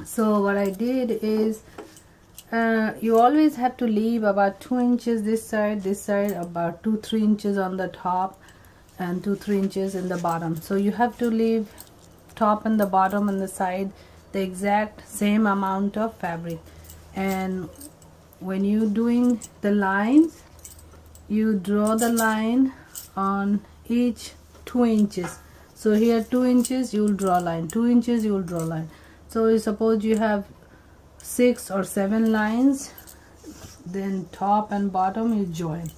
So what I did is, you always have to leave about 2 inches this side, about 2-3 inches on the top, and 2-3 inches in the bottom. So you have to leave top and the bottom and the side the exact same amount of fabric. And when you're doing the lines, you draw the line on each 2 inches. So here 2 inches, you'll draw line, 2 inches, you'll draw line. So suppose you have 6 or 7 lines, then top and bottom you join,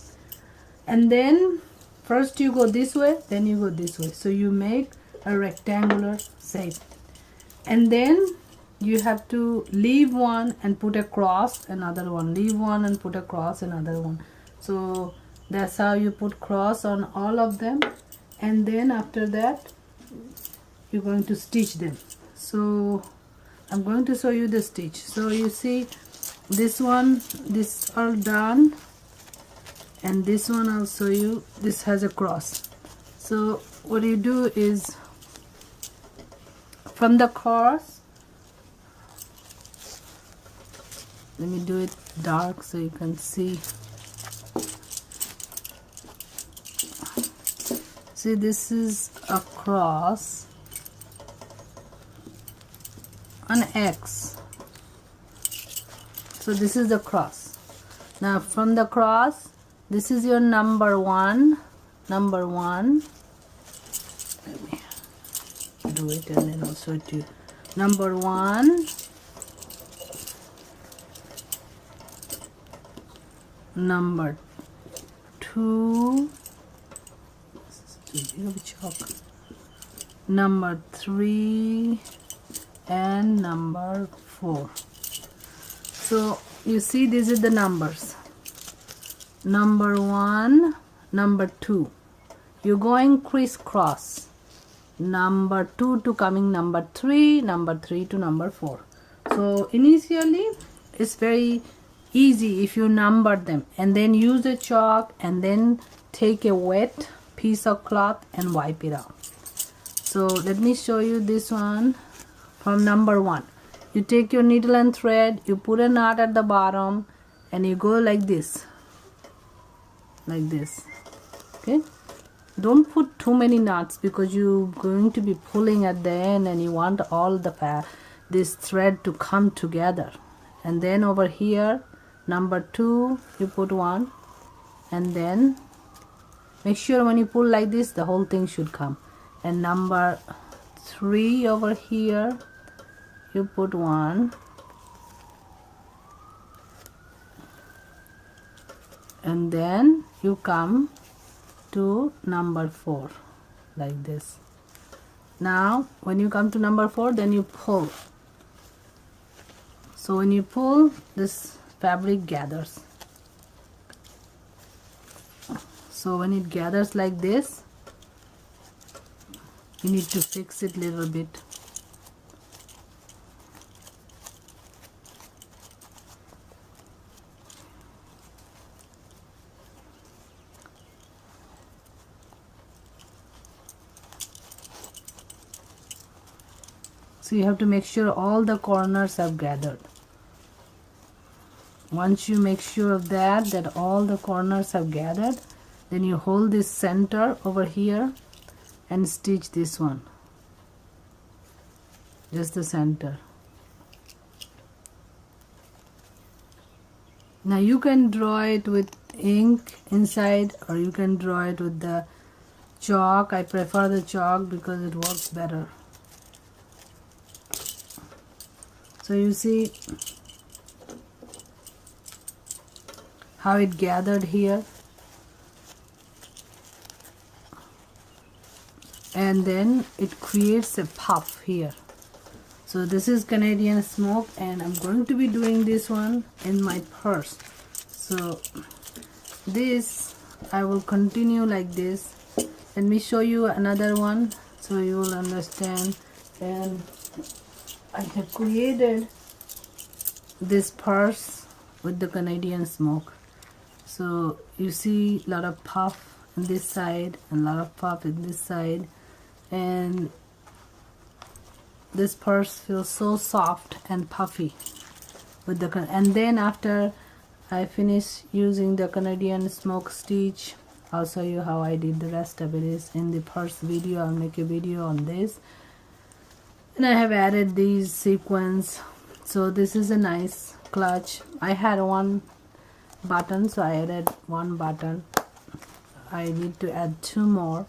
and then first you go this way, then you go this way, so you make a rectangular shape. And then you have to leave one and put a cross, another one, leave one and put a cross, another one. So that's how you put cross on all of them. And then after that you're going to stitch them. So I'm going to show you the stitch. So you see this one, this all done, and this one I'll show you. This has a cross. So what you do is, from the cross, let me do it dark so you can see. See, this is a cross, an X. So this is the cross. Now from the cross, this is your number one. Let me do it and then I'll show it to you. Number 1, number 2, number 3, and number 4. So you see, these are the numbers. Number 1, number 2, you're going crisscross. Number 2 to coming number 3, number 3 to number 4. So initially it's very easy if you number them, and then use a chalk, and then take a wet piece of cloth and wipe it out. So let me show you this one. From number 1, you take your needle and thread, you put a knot at the bottom, and you go like this, okay? Don't put too many knots because you're going to be pulling at the end, and you want all the this thread to come together. And then over here, number 2, you put 1, and then make sure when you pull like this, the whole thing should come. And number 3 over here, you put 1, and then you come to number 4 like this. Now when you come to number 4, then you pull. So when you pull, this fabric gathers. So when it gathers like this, you need to fix it a little bit. So you have to make sure all the corners have gathered. Once you make sure of that all the corners have gathered, then you hold this center over here and stitch this one, just the center. Now you can draw it with ink inside, or you can draw it with the chalk. I prefer the chalk because it works better. So you see how it gathered here, and then it creates a puff here. So this is Canadian smoke, and I'm going to be doing this one in my purse. So this I will continue like this. Let me show you another one so you will understand. And I have created this purse with the Canadian smoke. So you see a lot of puff on this side and a lot of puff in this side, and this purse feels so soft and puffy with the, and then after I finish using the Canadian smoke stitch, I'll show you how I did the rest of it is in the purse video. I'll make a video on this. And I have added these sequins. So this is a nice clutch. I had one button, so I added one button. I need to add 2 more.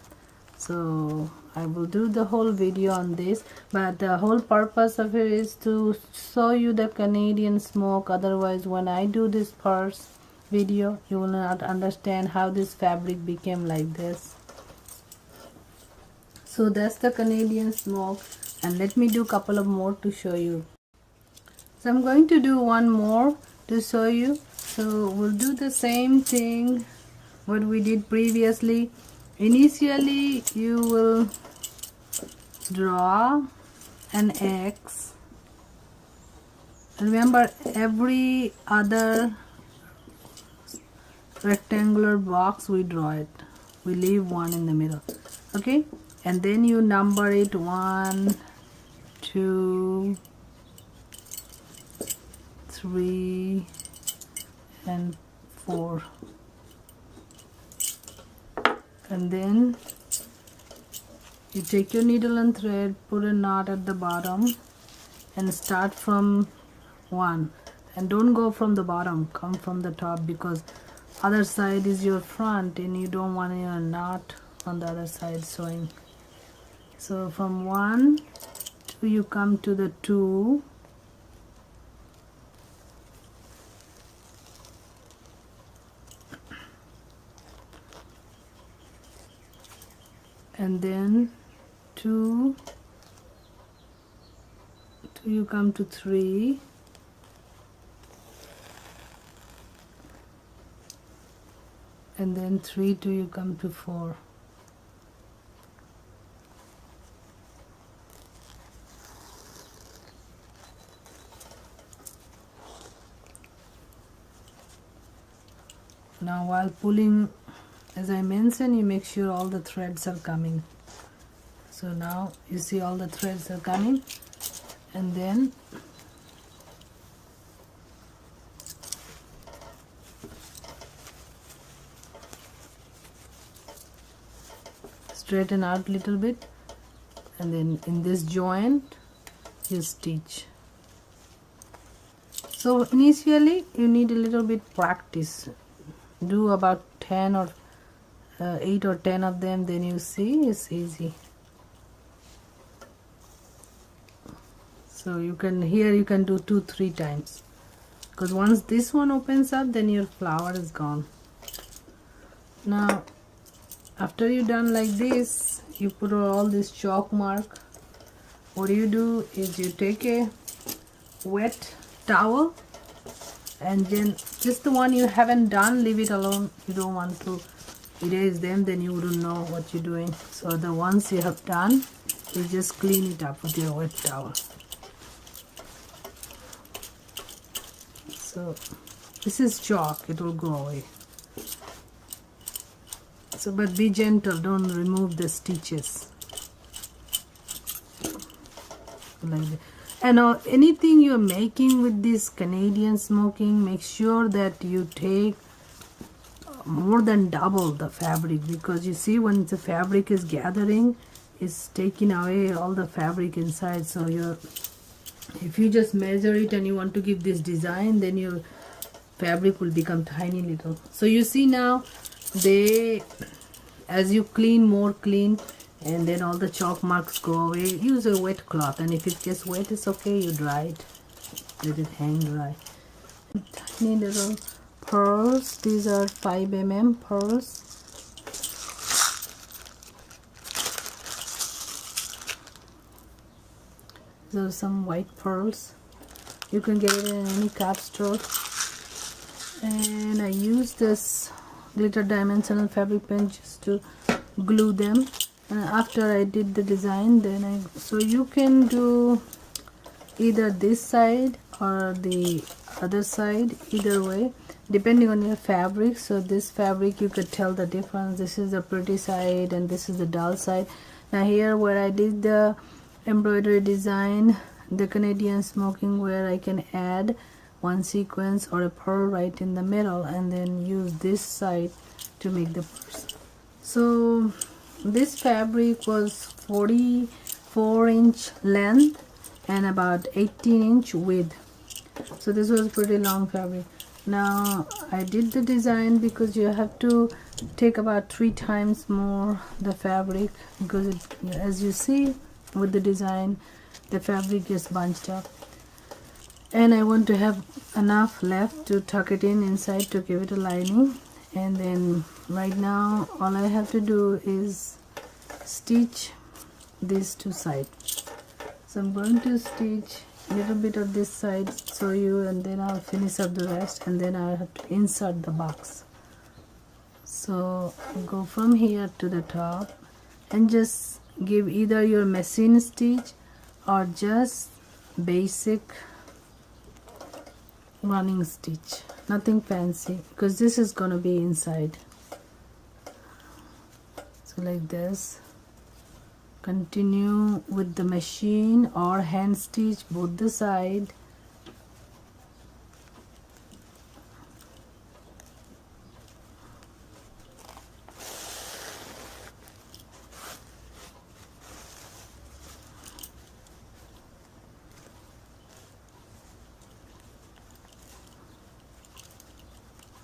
So I will do the whole video on this, but the whole purpose of it is to show you the Canadian smoke. Otherwise, when I do this purse video, you will not understand how this fabric became like this. So that's the Canadian smoke, and let me do a couple of more to show you. So I'm going to do one more to show you. So we'll do the same thing what we did previously. Initially you will draw an X. Remember, every other rectangular box we draw it, we leave one in the middle, okay? And then you number it 1, 2, 3 and 4, and then you take your needle and thread, put a knot at the bottom and start from 1, and don't go from the bottom, come from the top, because other side is your front and you don't want your knot on the other side showing. So from 1 to you come to the 2, and then 2 till you come to 3, and then 3 till you come to 4. Now while pulling, as I mentioned, you make sure all the threads are coming. So now you see all the threads are coming, and then straighten out a little bit, and then in this joint you stitch. So initially you need a little bit practice. Do about 10 or 8 or 10 of them, then you see it's easy. So you can, here you can do 2-3 times, because once this one opens up, then your flower is gone. Now after you're done like this, you put all this chalk mark. What you do is you take a wet towel, and then just the one you haven't done, leave it alone. You don't want to erase them, then you wouldn't know what you're doing. So the ones you have done, you just clean it up with your wet towel. So this is chalk, it will go away. So but be gentle, don't remove the stitches like that. And anything you're making with this Canadian smoking, make sure that you take more than double the fabric, because you see when the fabric is gathering, it's taking away all the fabric inside. So if you just measure it and you want to give this design, then your fabric will become tiny little. So you see now, as you clean, more clean, and then all the chalk marks go away, use a wet cloth, and if it gets wet, it's okay, you dry it, let it hang dry. Tiny little pearls, these are 5 mm pearls. These are some white pearls, you can get it in any craft store. And I use this glitter dimensional fabric pen just to glue them. And after I did the design, then so you can do either this side or the other side, either way, depending on your fabric. So this fabric, you could tell the difference. This is the pretty side and this is the dull side. Now here where I did the embroidery design, the Canadian smoking, where I can add one sequence or a pearl right in the middle and then use this side to make the purse. So this fabric was 44-inch length and about 18-inch width. So this was pretty long fabric. Now I did the design because you have to take about 3 times more the fabric, because it, as you see with the design, the fabric is bunched up, and I want to have enough left to tuck it in inside to give it a lining. And then right now all I have to do is stitch these 2 sides. So I'm going to stitch a little bit of this side, show you, and then I'll finish up the rest, and then I'll have to insert the box. So go from here to the top and just give either your machine stitch or just basic running stitch, nothing fancy, because this is gonna be inside. So like this, continue with the machine or hand stitch both the side.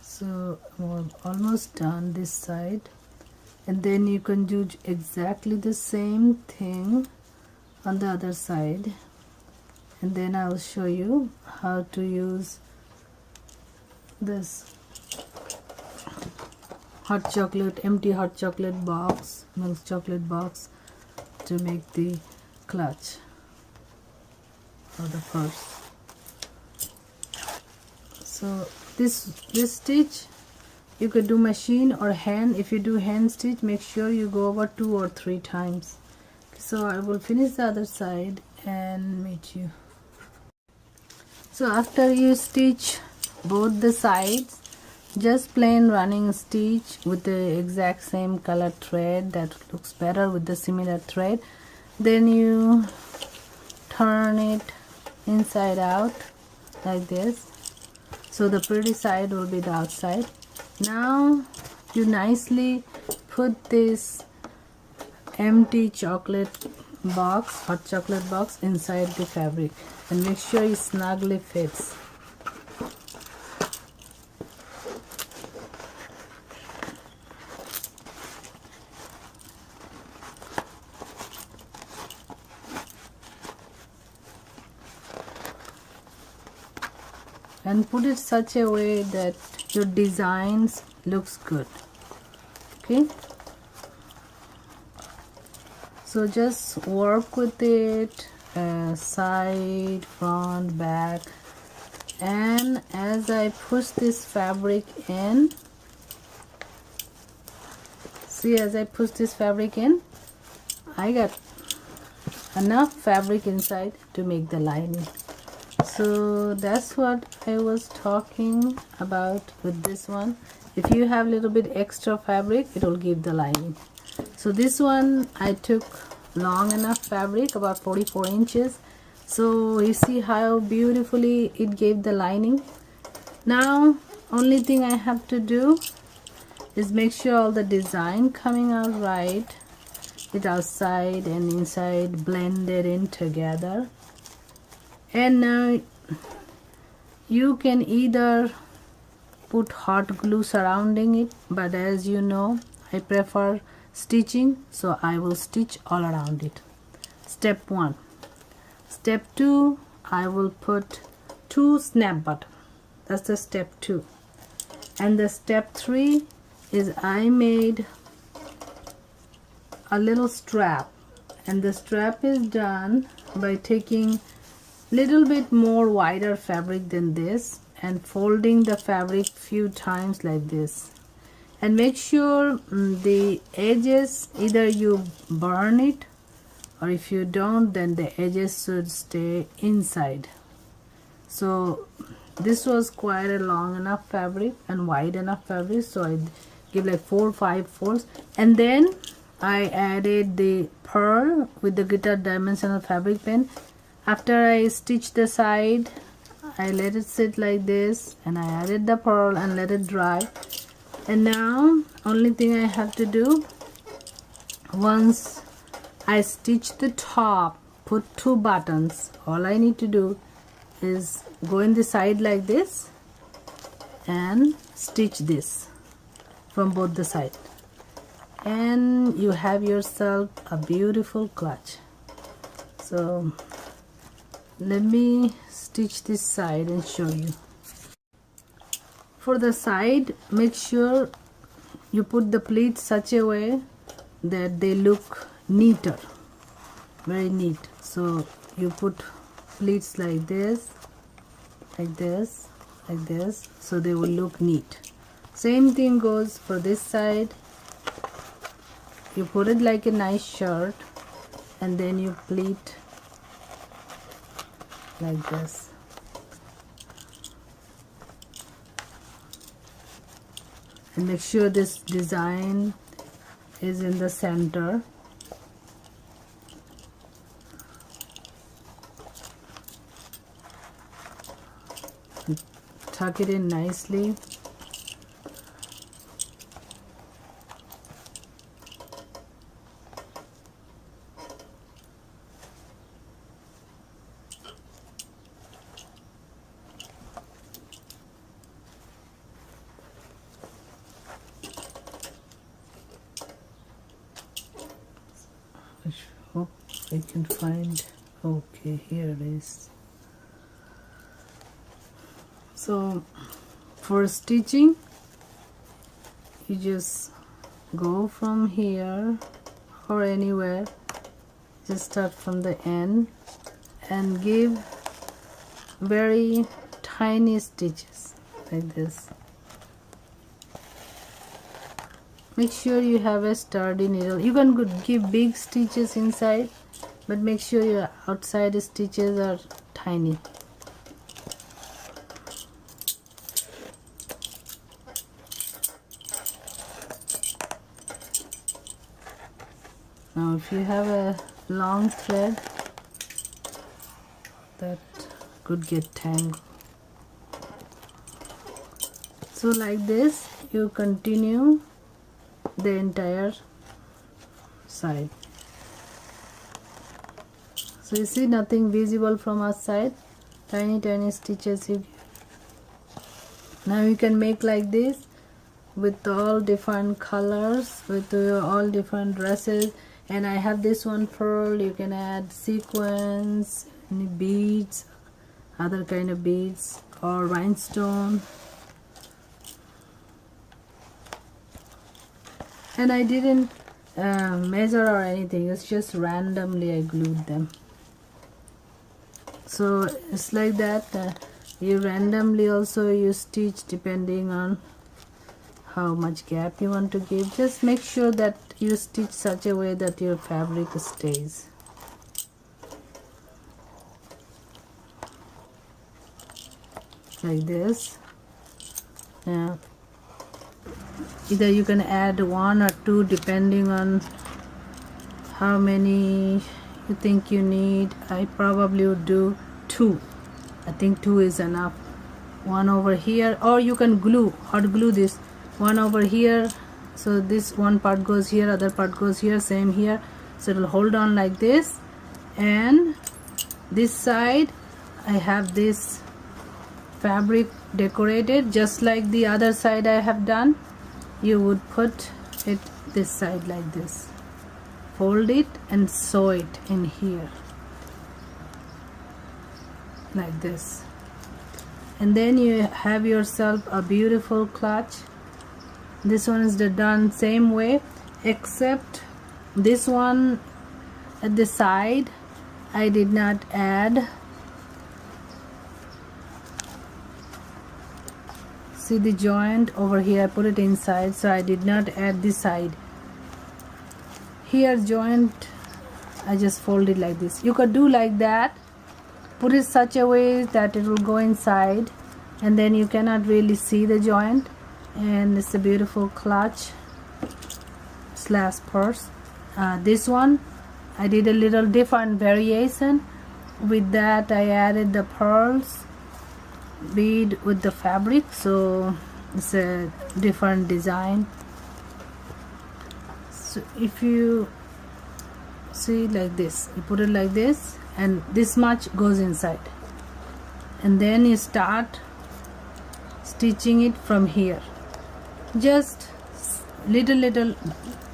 So we're almost done this side, and then you can do exactly the same thing on the other side, and then I'll show you how to use this hot chocolate, empty hot chocolate box, milk chocolate box, to make the clutch or the purse. So this stitch you could do machine or hand. If you do hand stitch, make sure you go over 2 or 3 times. So I will finish the other side and meet you. So after you stitch both the sides, just plain running stitch with the exact same color thread that looks better with the similar thread. Then you turn it inside out like this. So the pretty side will be the outside. Now you nicely put this empty chocolate box, hot chocolate box, inside the fabric and make sure it snugly fits. And put it such a way that your designs looks good. Okay, so just work with it, side, front, back, and as I push this fabric in, see, as I push this fabric in, I got enough fabric inside to make the lining. So that's what I was talking about with this one. If you have a little bit extra fabric, it will give the lining. So this one I took long enough fabric, about 44 inches. So you see how beautifully it gave the lining. Now only thing I have to do is make sure all the design coming out right, it outside and inside blended in together. And now you can either put hot glue surrounding it, but as you know, I prefer stitching, so I will stitch all around it. Step 1. Step 2, I will put 2 snap button. That's the step 2. And the step 3 is I made a little strap, and the strap is done by taking little bit more wider fabric than this and folding the fabric few times like this, and make sure the edges, either you burn it, or if you don't, then the edges should stay inside. So this was quite a long enough fabric and wide enough fabric, so I give like 4 or 5 folds, and then I added the pearl with the guitar dimensional fabric pen. After I stitch the side, I let it sit like this, and I added the pearl and let it dry. And now only thing I have to do, once I stitch the top, put 2 buttons, all I need to do is go in the side like this and stitch this from both the sides, and you have yourself a beautiful clutch. So let me stitch this side and show you. For the side, make sure you put the pleats such a way that they look neater, very neat. So you put pleats like this, like this, like this, so they will look neat. Same thing goes for this side. You put it like a nice shirt, and then you pleat like this. And make sure this design is in the center. Tuck it in nicely. I hope I can find. Okay, here it is. So for stitching, you just go from here or anywhere, just start from the end and give very tiny stitches like this. Make sure you have a sturdy needle. You can give big stitches inside, but make sure your outside stitches are tiny. Now if you have a long thread, that could get tangled. So like this you continue the entire side. So you see nothing visible from outside, tiny stitches you get. Now you can make like this with all different colors, with all different dresses. And I have this one pearl. You can add sequins, beads, other kind of beads, or rhinestone. And I didn't measure or anything, it's just randomly I glued them. So it's like that. You randomly also you stitch depending on how much gap you want to give. Just make sure that you stitch such a way that your fabric stays. Like this. Now either you can add 1 or 2 depending on how many you think you need. I probably would do 2. I think 2 is enough. 1 over here, or you can glue, hot glue this. 1 over here, so this one part goes here, other part goes here, same here, so it will hold on like this. And this side I have this fabric decorated just like the other side I have done. You would put it this side like this, fold it and sew it in here like this, and then you have yourself a beautiful clutch. This one is done same way, except this one at the side I did not add. See the joint over here, I put it inside, so I did not add this side. Here joint I just fold it like this. You could do like that, put it such a way that it will go inside and then you cannot really see the joint, and it's a beautiful clutch slash purse. This one I did a little different variation. With that I added the pearls bead with the fabric, so it's a different design. So if you see like this, you put it like this and this much goes inside, and then you start stitching it from here. Just little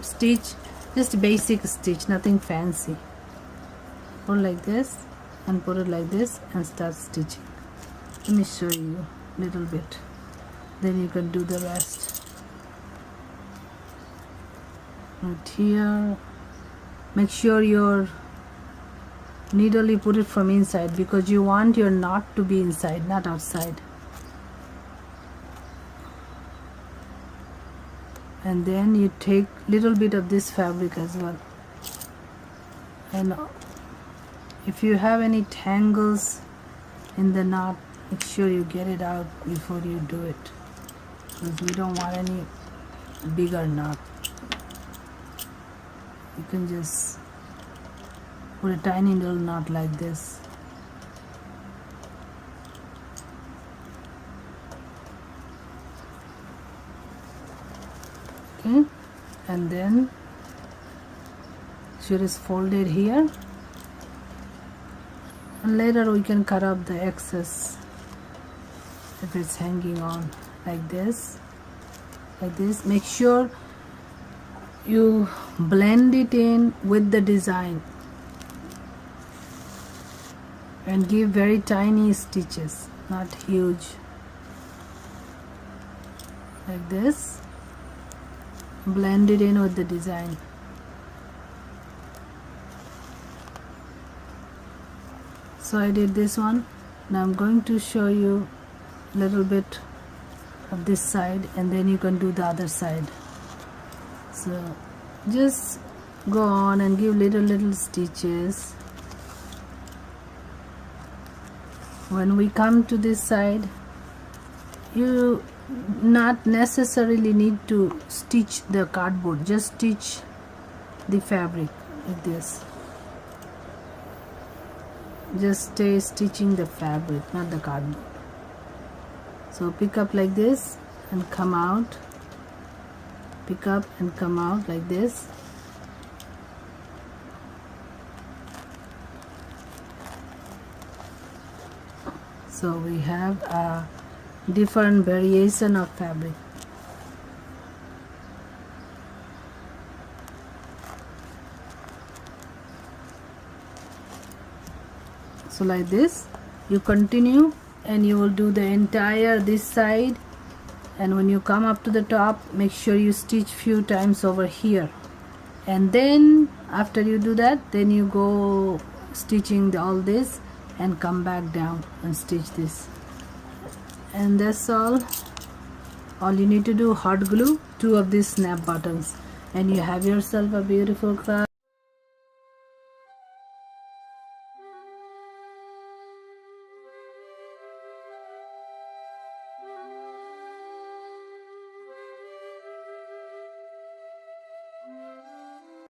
stitch, just basic stitch, nothing fancy. Put like this and put it like this and start stitching. Let me show you a little bit, then you can do the rest. Right here, make sure your needle, you put it from inside because you want your knot to be inside, not outside. And then you take little bit of this fabric as well, and if you have any tangles in the knot, make sure you get it out before you do it, because we don't want any bigger knot. You can just put a tiny little knot like this. Okay, and then sure is folded here, and later we can cut up the excess if it's hanging on like this. Make sure you blend it in with the design and give very tiny stitches, not huge, like this. Blend it in with the design. So I did this one. Now I'm going to show you a little bit of this side, and then you can do the other side. So just go on and give little stitches. When we come to this side, you not necessarily need to stitch the cardboard, just stitch the fabric like this. Just stay stitching the fabric, not the cardboard. So pick up like this and come out, pick up and come out like this. So we have a different variation of fabric. So like this you continue, and you will do the entire this side, and when you come up to the top, make sure you stitch few times over here, and then after you do that, then you go stitching all this and come back down and stitch this. And that's all you need to do. Hot glue 2 of these snap buttons, and you have yourself a beautiful craft.